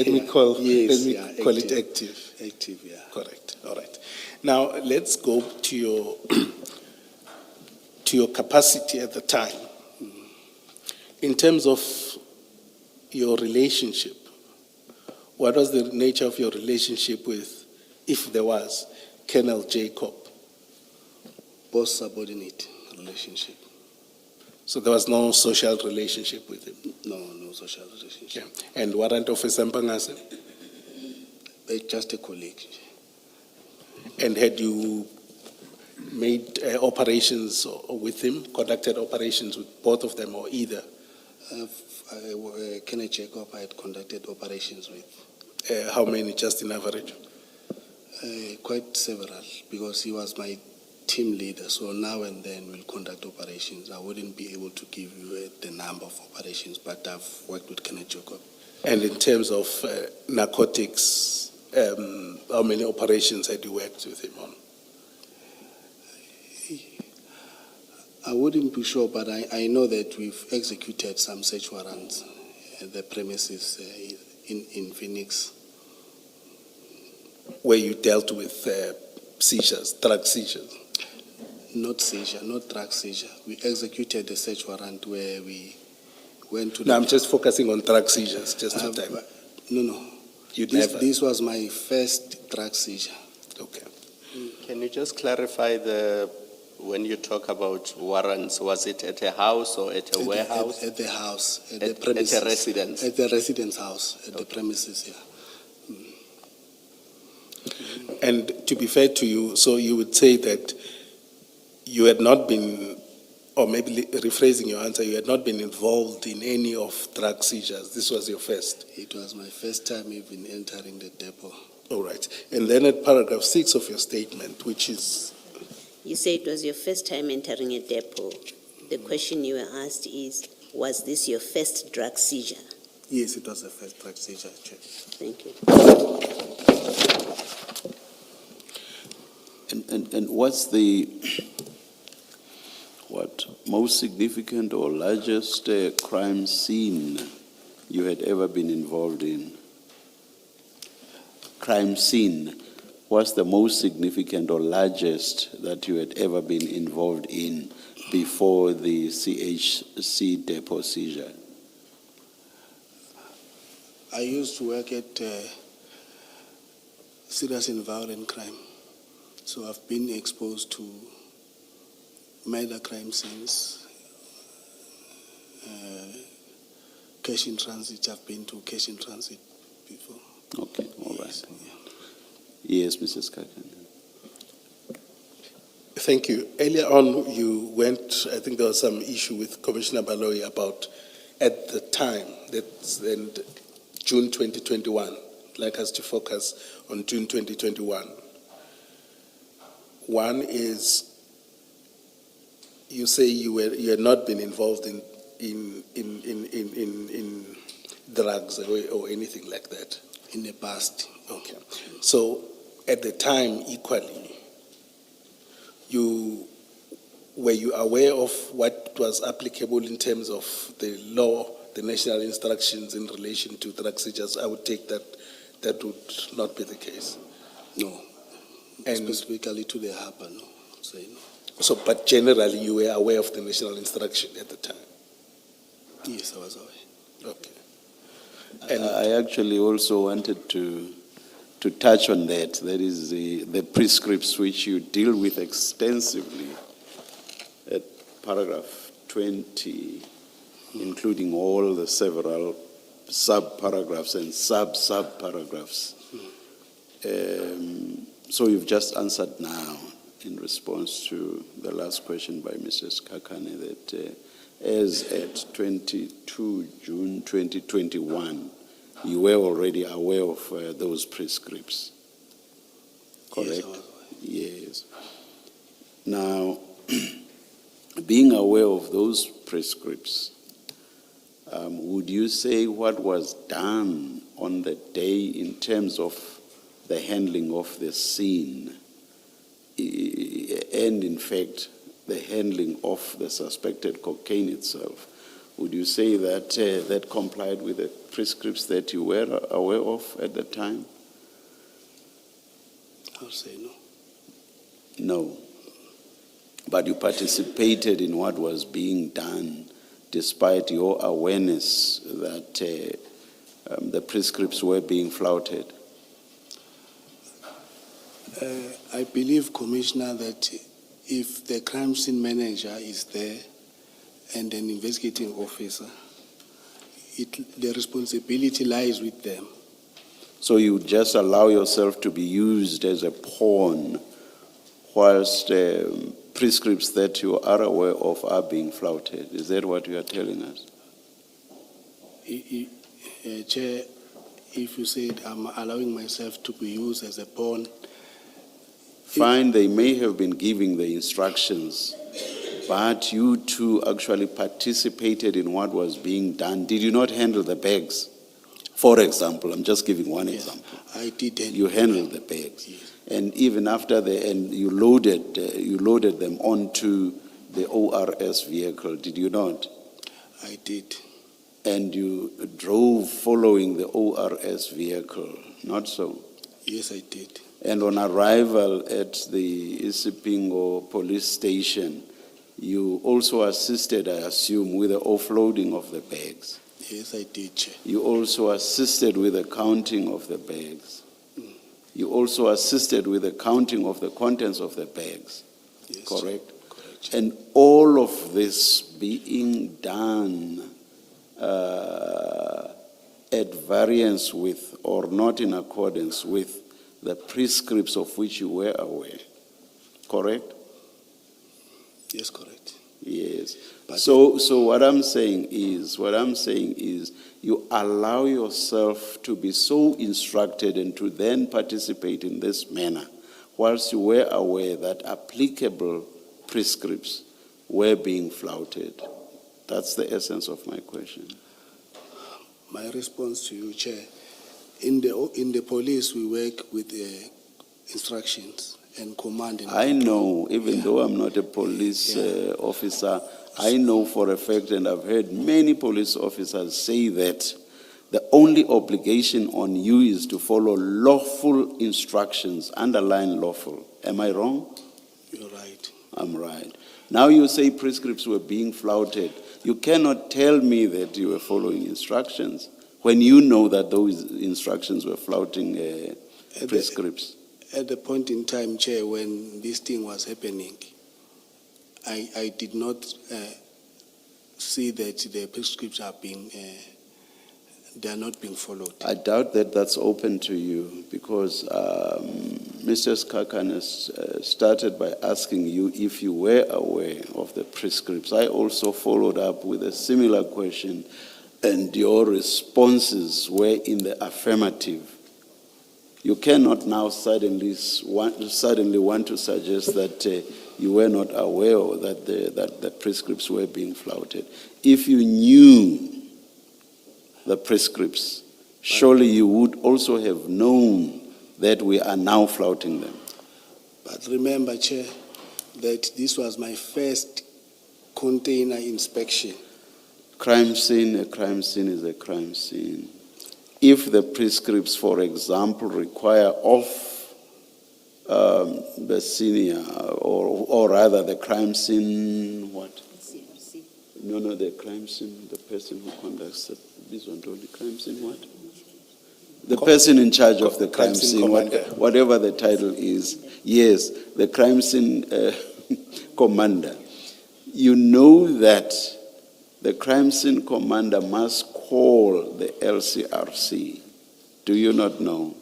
Let me call Yes, it active. Active, yeah. Correct. All right. Now let's go to your capacity at the time. In terms of your relationship, what was the nature of your relationship with, if there was, Colonel Jacob? Both subordinate relationship. So there was no social relationship with him? No social relationship. Okay. And Warrant Officer Mpangase? Just a colleague. And had you made operations with him, conducted operations with both of them or either? Kenneth Jacob, I had conducted operations with. How many, just in average? Quite several, because he was my team leader. So now and then we'll conduct operations. I wouldn't be able to give you the number of operations, but I've worked with Kenneth Jacob. And in terms of narcotics, how many operations had you worked with him on? I wouldn't be sure, but I know that we've executed some search warrants at the premises in Phoenix. Where you dealt with seizures, drug seizures? Not seizure, not drug seizure. We executed a search warrant where we went to. No, I'm just focusing on drug seizures, just to time. No. This was my first drug seizure. Okay. Can you just clarify when you talk about warrants, was it at a house or at a warehouse? At the house, at the premises. At a residence? At the residence house, at the premises, yeah. And to be fair to you, so you would say that you had not been, or maybe rephrasing your answer, you had not been involved in any of drug seizures. This was your first? It was my first time even entering the depot. All right. And then at paragraph 6 of your statement, which is? You say it was your first time entering a depot. The question you were asked is, was this your first drug seizure? Yes, it was the first drug seizure, Chair. Thank you. And what's the most significant or largest crime scene you had ever been involved in? Crime scene. What's the most significant or largest that you had ever been involved in before the CHC depot seizure? I used to work at serious and violent crime. So I've been exposed to murder crime scenes, cash in transit. I've been to cash in transit before. Okay, all right. Yes, yeah. Yes, Mrs. Kakan. Thank you. Earlier on, you went, I think there was some issue with Commissioner Baloyi about, at the time, that's in June 2021, I'd like us to focus on June 2021. One is, you say you had not been involved in drugs or anything like that. In the past. Okay. So at the time, equally, were you aware of what was applicable in terms of the law, the national instructions in relation to drug seizures? I would take that would not be the case. No. And specifically to the harbour, no. Say no. So, but generally, you were aware of the national instruction at the time? Yes, I was aware. Okay. And I actually also wanted to touch on that. That is the prescripts which you deal with extensively at paragraph 20, including all the several sub-paragraphs and sub-paragraphs. So you've just answered now in response to the last question by Mrs. Kakane that as at 22 June 2021, you were already aware of those prescripts, correct? Yes. Yes. Now, being aware of those prescripts, would you say what was done on the day in terms of the handling of the scene and, in fact, the handling of the suspected cocaine itself, Would you say that that complied with the prescripts that you were aware of at the time? I'll say no. No. But you participated in what was being done despite your awareness that the prescripts were being flouted. I believe, Commissioner, that if the crime scene manager is there and an investigating officer, the responsibility lies with them. So you just allow yourself to be used as a pawn whilst prescripts that you are aware of are being flouted. Is that what you are telling us? Chair, if you said I'm allowing myself to be used as a pawn, Fine, they may have been giving the instructions, but you too actually participated in what was being done. Did you not handle the bags? For example, I'm just giving one example. I did. You handled the bags. Yes. And even after you loaded them onto the ORS vehicle, did you not? I did. And you drove following the ORS vehicle, not so? Yes, I did. And on arrival at the Isipingo police station, you also assisted, I assume, with the offloading of the bags. Yes, I did, Chair. You also assisted with the counting of the bags. You also assisted with the counting of the contents of the bags. Yes, Correct? Chair. Correct, Chair. And all of this being done at variance with or not in accordance with the prescripts of which you were aware. Correct? Yes, correct. Yes. But So what I'm saying is you allow yourself to be so instructed and to then participate in this manner, whilst you were aware that applicable prescripts were being flouted. That's the essence of my question. my response to you, Chair, in the police we work with instructions and command. And I know, even though I'm not a police officer, I know for a fact, and I've heard many police officers say that the only obligation on you is to follow lawful instructions, underline lawful. Am I wrong? You're right. I'm right. Now you say prescripts were being flouted. You cannot tell me that you were following instructions when you know that those instructions were flouting prescripts. At the point in time, Chair, when this thing was happening, I did not see that the prescriptions are being, they are not being followed. I doubt that that's open to you because Mr. Skakan has started by asking you if you were aware of the prescripts. I also followed up with a similar question, and your responses were in the affirmative. You cannot now suddenly want to suggest that you were not aware that the prescripts were being flouted. If you knew the prescripts, surely you would also have known that we are now flouting them. But remember, Chair, that this was my first container inspection. A crime scene is a crime scene. If the prescripts, for example, require off the senior, or rather the crime scene, what? No, the crime scene, the person who conducts this one, the crime scene, what? The person in charge of the crime scene, whatever the title is. Yes, the crime scene commander. You know that the crime scene commander must call the LCRC. Do you not know?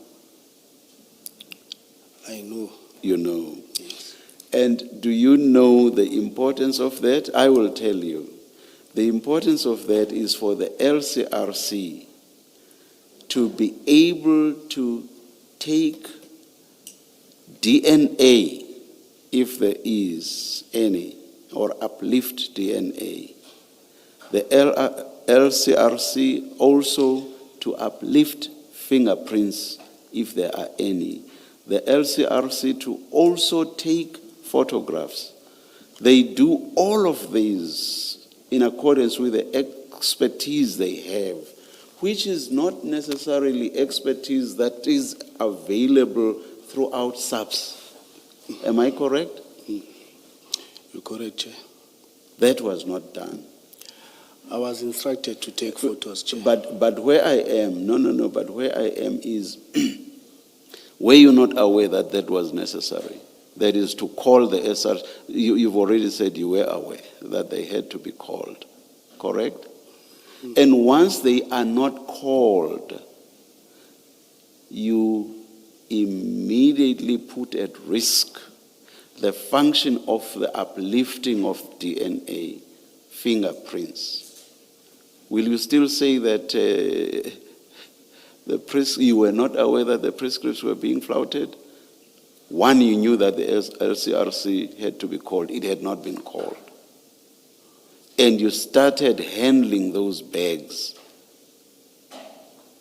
I know. You know. Yes. And do you know the importance of that? I will tell you. The importance of that is for the LCRC to be able to take DNA, if there is any, or uplift DNA. The LCRC also to uplift fingerprints, if there are any. The LCRC to also take photographs. They do all of these in accordance with the expertise they have, which is not necessarily expertise that is available throughout SAPS. Am I correct? You're correct, Chair. That was not done. I was instructed to take photos, Chair. But where I am, but where I am is, were you not aware that that was necessary? That is to call the SR, you've already said you were aware that they had to be called, correct? And once they are not called, you immediately put at risk the function of the uplifting of DNA, fingerprints. Will you still say that you were not aware that the prescripts were being flouted? One, you knew that the LCRC had to be called. It had not been called. And you started handling those bags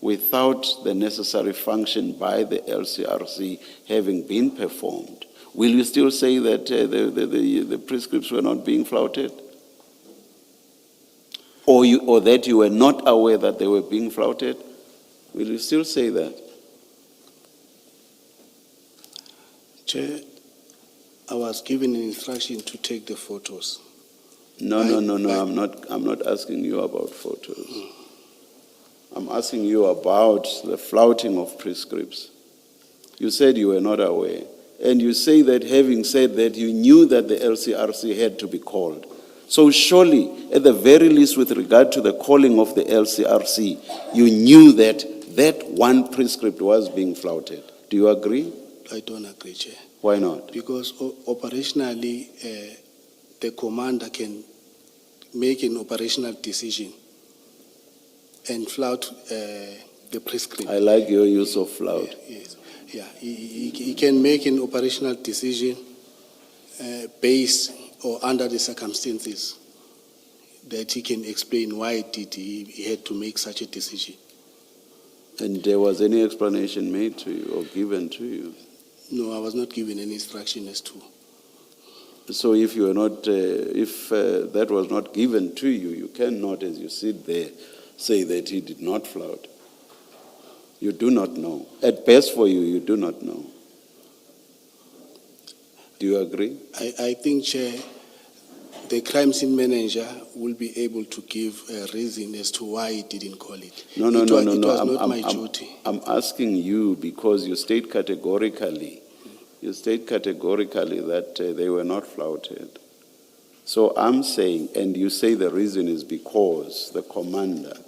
without the necessary function by the LCRC having been performed. Will you still say that the prescripts were not being flouted? Or that you were not aware that they were being flouted? Will you still say that? Chair, I was given an instruction to take the photos. No, I'm not asking you about photos. I'm asking you about the flouting of prescripts. You said you were not aware. And you say that having said that, you knew that the LCRC had to be called. So surely, at the very least with regard to the calling of the LCRC, you knew that that one prescript was being flouted. Do you agree? I don't agree, Chair. Why not? Because operationally, the commander can make an operational decision and flout the prescript. I like your use of flout. Yes. Yeah, he can make an operational decision based or under the circumstances that he can explain why did he had to make such a decision. And there was any explanation made to you or given to you? No, I was not given any instruction as to. So if you are not, if that was not given to you, you cannot, as you sit there, say that he did not flout. You do not know. At best for you, you do not know. Do you agree? I think, Chair, the crime scene manager will be able to give a reason as to why he didn't call it. No. It was not my duty. I'm asking you because you state categorically that they were not flouted. So I'm saying, and you say the reason is because the commander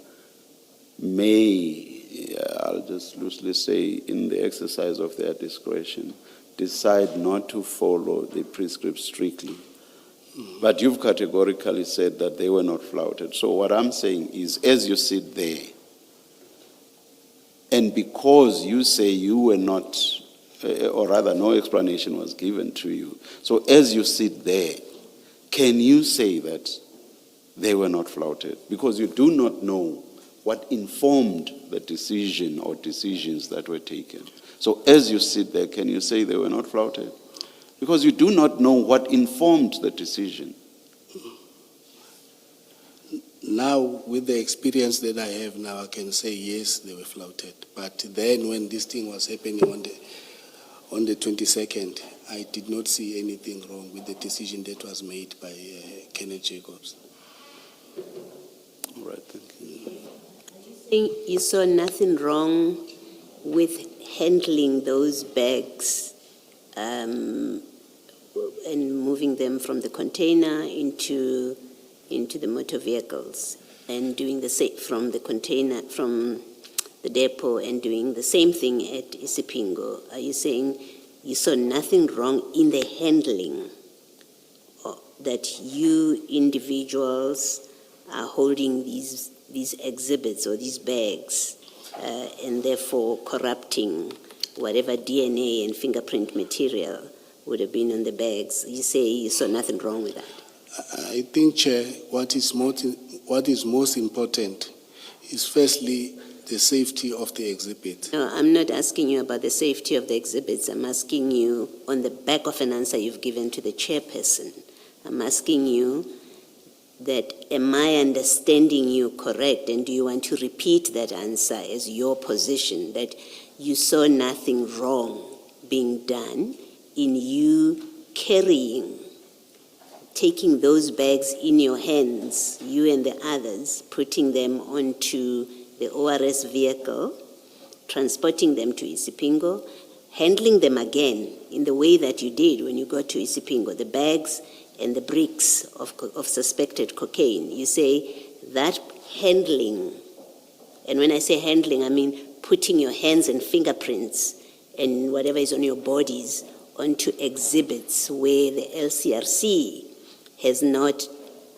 may, I'll just loosely say, in the exercise of their discretion, decide not to follow the prescript strictly. But you've categorically said that they were not flouted. So what I'm saying is, as you sit there, and because you say you were not, or rather no explanation was given to you, so as you sit there, can you say that they were not flouted? Because you do not know what informed the decision or decisions that were taken. So as you sit there, can you say they were not flouted? Because you do not know what informed the decision. Now, with the experience that I have now, I can say yes, they were flouted. But then when this thing was happening on the 22nd, I did not see anything wrong with the decision that was made by Kenneth Jacobs. All right, thank you. think you saw nothing wrong with handling those bags and moving them from the container into the motor vehicles and doing the same from the container, from the depot, and doing the same thing at Isipingo. Are you saying you saw nothing wrong in the handling, or that you individuals are holding these exhibits or these bags and therefore corrupting whatever DNA and fingerprint material would have been on the bags? You say you saw nothing wrong with that? I think, Chair, what is most important is firstly the safety of the exhibit. No, I'm not asking you about the safety of the exhibits. I'm asking you on the back of an answer you've given to the chairperson. I'm asking you, that, am I understanding you correct, and do you want to repeat that answer as your position, that you saw nothing wrong being done in you taking those bags in your hands, you and the others, putting them onto the ORS vehicle, transporting them to Isipingo, handling them again in the way that you did when you got to Isipingo, the bags and the bricks of suspected cocaine. You say that handling, and when I say handling, I mean putting your hands and fingerprints and whatever is on your bodies onto exhibits where the LCRC has not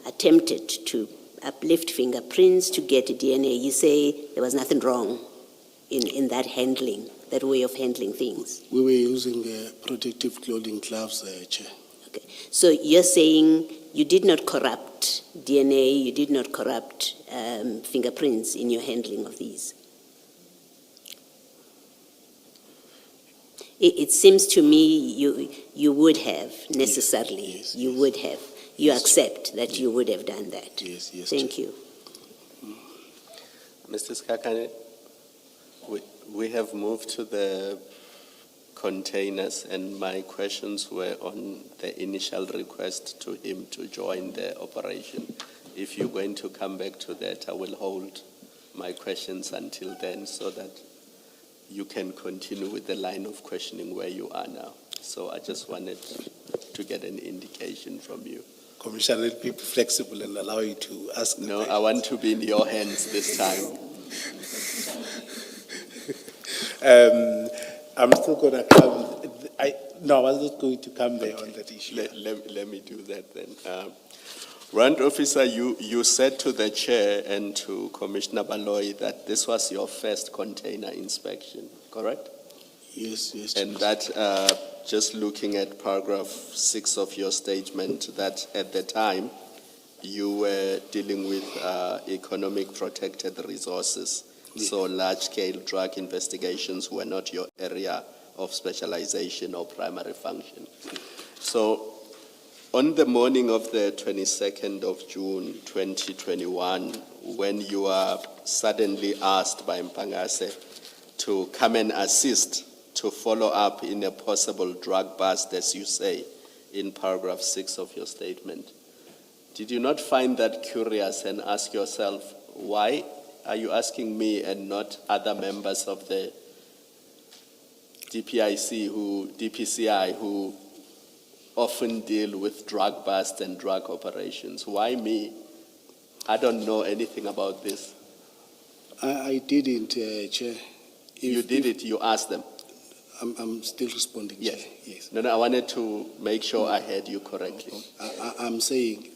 attempted to uplift fingerprints to get DNA. You say there was nothing wrong in that handling, that way of handling things. We were using protective clothing, gloves, Chair. Okay. So you're saying you did not corrupt DNA, you did not corrupt fingerprints in your handling of these? It seems to me you would have necessarily. Yes, you yes. would have. You Yes. accept that you would have done that. Yes, yes. Thank Chair. you. Mr. Skakane, we have moved to the containers, and my questions were on the initial request to him to join the operation. If you're going to come back to that, I will hold my questions until then so that you can continue with the line of questioning where you are now. So I just wanted to get an indication from you. Commissioner, let me be flexible and allow you to ask the No, question. I want to be in your hands this time. I'm still going to come. I was not going to come there on that issue. Let me do that then. Warrant Officer, you said to the chair and to Commissioner Baloyi that this was your first container inspection, correct? Yes, yes. And that, just looking at paragraph 6 of your statement, that at the time you were dealing with economic protected resources. Yes. So large-scale drug investigations were not your area of specialization or primary function. So on the morning of the 22nd of June 2021, when you are suddenly asked by Mpangase to come and assist to follow up in a possible drug bust, as you say, in paragraph 6 of your statement, did you not find that curious and ask yourself, why are you asking me and not other members of the DPCI who often deal with drug busts and drug operations? Why me? I don't know anything about this. I didn't, Chair. You did it, you asked them. I'm still responding, Yes. Chair. Yes. No, I wanted to make sure I heard you correctly. I'm saying,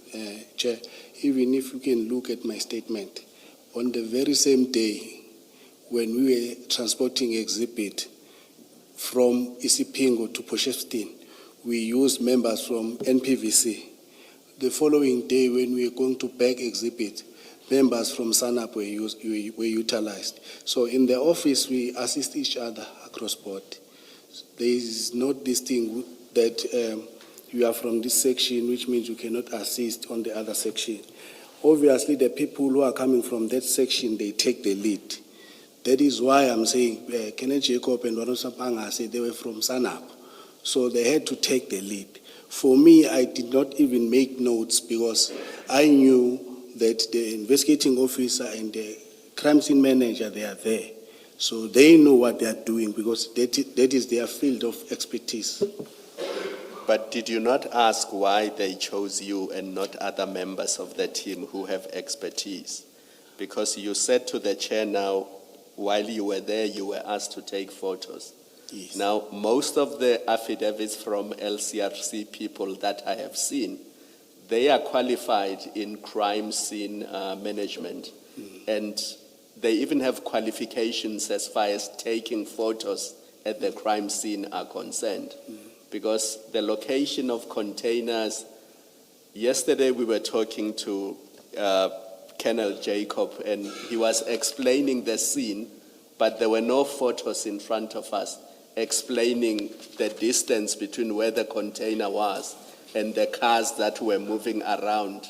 Chair, even if you can look at my statement, on the very same day when we were transporting exhibit from Isipingo to Potchefstroom, we used members from NPVC. The following day when we were going to back exhibit, members from SANAP were utilized. So in the office, we assist each other across board. There is not this thing that you are from this section, which means you cannot assist on the other section. Obviously, the people who are coming from that section, they take the lead. That is why I'm saying Kenneth Jacob and Warosa Panga said they were from SANAP. So they had to take the lead. For me, I did not even make notes because I knew that the investigating officer and the crime scene manager, they are there. So they know what they are doing because that is their field of expertise. But did you not ask why they chose you and not other members of the team who have expertise? Because you said to the chair now, while you were there, you were asked to take photos. Yes. Now, most of the affidavits from LCRC people that I have seen, they are qualified in crime scene management. And they even have qualifications as far as taking photos at the crime scene are concerned. Because the location of containers, yesterday we were talking to Colonel Jacob and he was explaining the scene, but there were no photos in front of us explaining the distance between where the container was and the cars that were moving around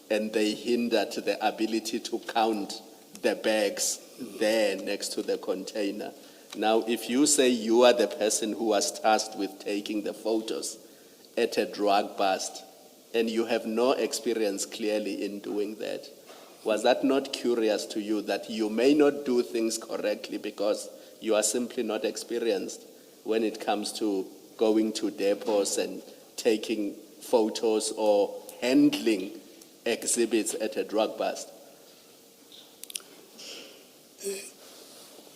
and they hindered the ability to count the bags there next to the container. Now, if you say you are the person who was tasked with taking the photos at a drug bust, and you have no experience clearly in doing that, was that not curious to you that you may not do things correctly because you are simply not experienced when it comes to going to depots and taking photos or handling exhibits at a drug bust?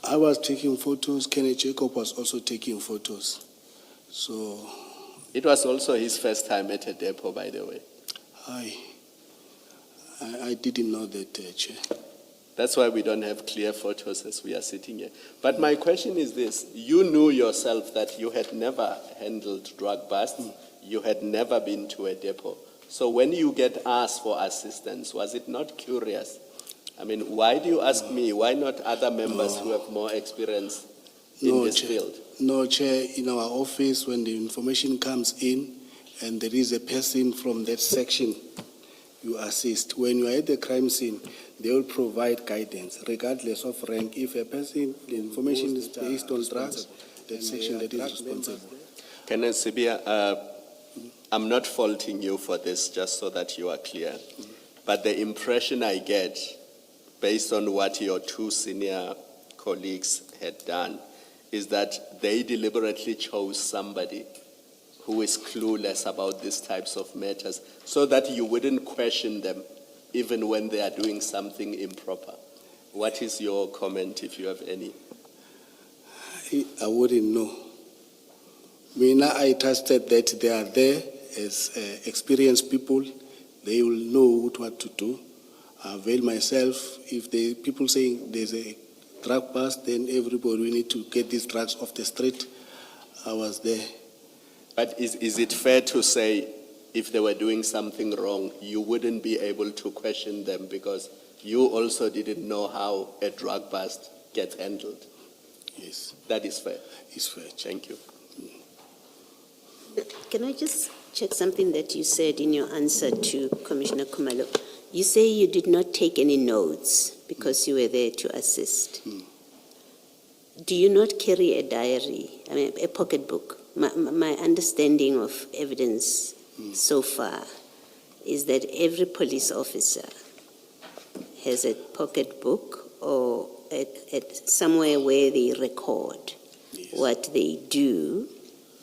I was taking photos, Kenneth Jacob was also taking photos. So It was also his first time at a depot, by the way. I didn't know that, Chair. That's why we don't have clear photos as we are sitting here. But my question is this: you knew yourself that you had never handled drug busts, you had never been to a depot. So when you get asked for assistance, was it not curious? I mean, why do you ask me? Why not other members who have more experience in this Chair. field? No, Chair, in our office, when the information comes in and there is a person from that section, you assist. When you are at the crime scene, they will provide guidance, regardless of rank. If a person, the information is based on drugs, that section that is responsible. Kenneth Sibiya, I'm not faulting you for this, just so that you are clear. But the impression I get, based on what your two senior colleagues had done, is that they deliberately chose somebody who is clueless about these types of matters so that you wouldn't question them even when they are doing something improper. What is your comment, if you have any? I wouldn't know. I trusted that they are there as experienced people. They will know what to do. I avail myself. If the people saying there's a drug bust, then everybody, we need to get these drugs off the street. I was there. But is it fair to say if they were doing something wrong, you wouldn't be able to question them because you also didn't know how a drug bust gets handled? Yes. That is fair. It's fair. Thank you. Can I just check something that you said in your answer to Commissioner Khumalo? You say you did not take any notes because you were there to assist. Do you not carry a diary, a pocketbook? My understanding of evidence so far is that every police officer has a pocketbook or at somewhere where they record what they do,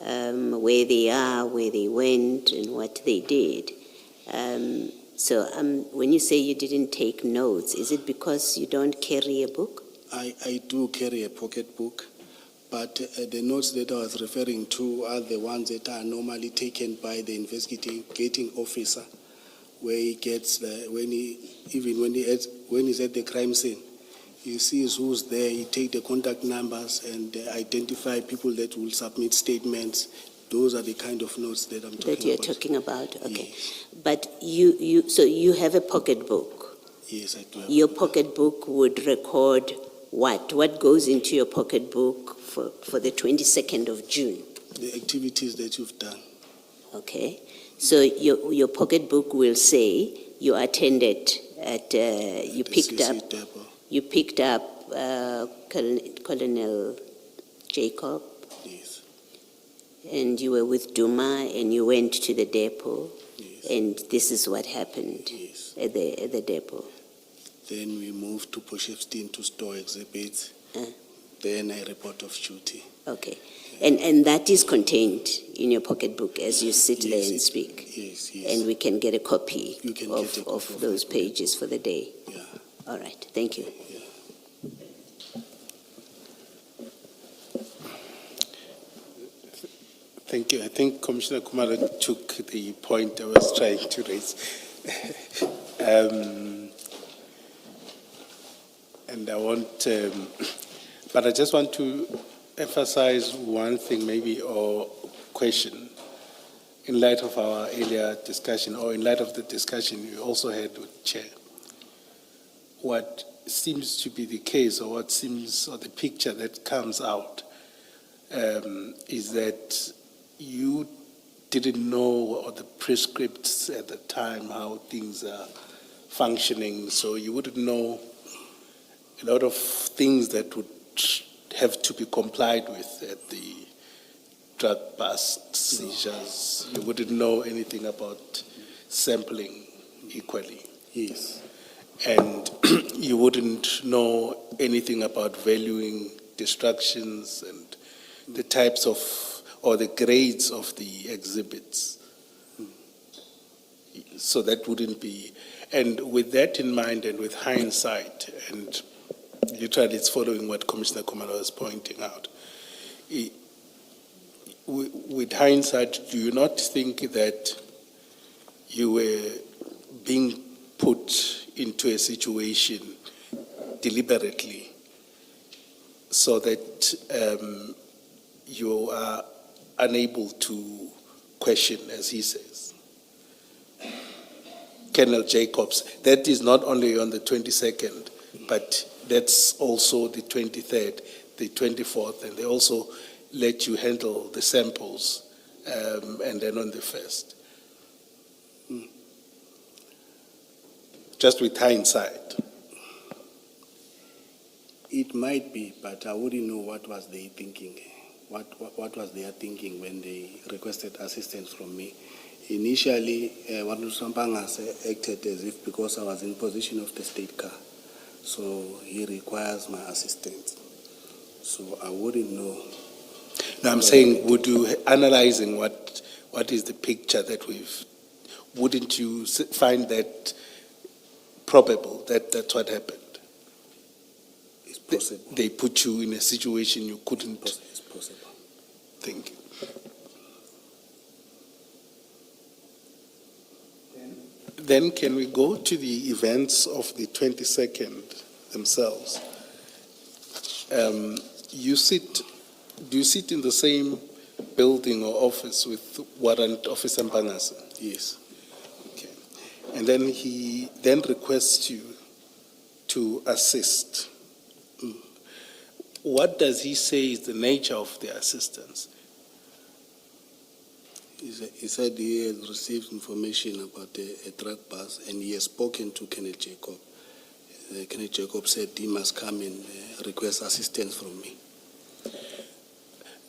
where they are, where they went, and what they did. So when you say you didn't take notes, is it because you don't carry a book? I do carry a pocketbook, but the notes that I was referring to are the ones that are normally taken by the investigating officer, where he gets when he's at the crime scene, he sees who's there. He take the contact numbers and identify people that will submit statements. Those are the kind of notes that I'm talking about. That you're talking about, okay. Yes. But you have a pocketbook. Yes, I do. Your pocketbook would record what? What goes into your pocketbook for the 22nd of June? The activities that you've done. Okay. So your pocketbook will say you attended at, you picked up Colonel Jacob, Yes. and you were with Duma, and you went to the depot, Yes. and this is what happened Yes. at the depot. Then we moved to Potchefstroom to store exhibits. Then I report off duty. Okay. And that is contained in your pocketbook as you sit there and speak. Yes, yes. And we can get a copy You can get a copy of of those my pages for the day. Yeah. All right. Thank you. Thank you. I think Commissioner Khumalo took the point I was trying to raise. And I want, but I just want to emphasize one thing maybe, or question, in light of our earlier discussion, or in light of the discussion we also had with Chair. What seems to be the case, or what seems, or the picture that comes out, is that you didn't know, or the prescripts at the time, how things are functioning, so you wouldn't know a lot of things that would have to be complied with at the drug bust seizures. You wouldn't know anything about sampling equally. Yes. And you wouldn't know anything about valuing destructions and the types of, or the grades of the exhibits. So that wouldn't be, and with that in mind and with hindsight, and literally it's following what Commissioner Khumalo is pointing out, with hindsight, do you not think that you were being put into a situation deliberately so that you are unable to question, as he says? Colonel Jacobs, that is not only on the 22nd, but that's also the 23rd, the 24th, and they also let you handle the samples, and then on the 1st. Just with hindsight. It might be, but I wouldn't know what was they thinking. What was their thinking when they requested assistance from me? Initially, Wanusampangase acted as if because I was in possession of the state car, so he requires my assistance. So I wouldn't know. Now I'm saying, would you, analyzing what is the picture that wouldn't you find that probable that that's what happened? It's possible. They put you in a situation you couldn't It's possible. think. Then can we go to the events of the 22nd themselves? Do you sit in the same building or office with Warrant Officer Mpangase? Yes. Okay. And then he then requests you to assist. What does he say is the nature of the assistance? He said he has received information about a drug bust and he has spoken to Kenneth Jacob. Kenneth Jacob said he must come and request assistance from me.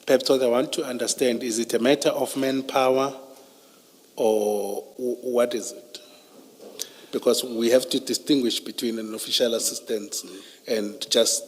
Perhaps what I want to understand, is it a matter of manpower or what is it? Because we have to distinguish between an official assistance and just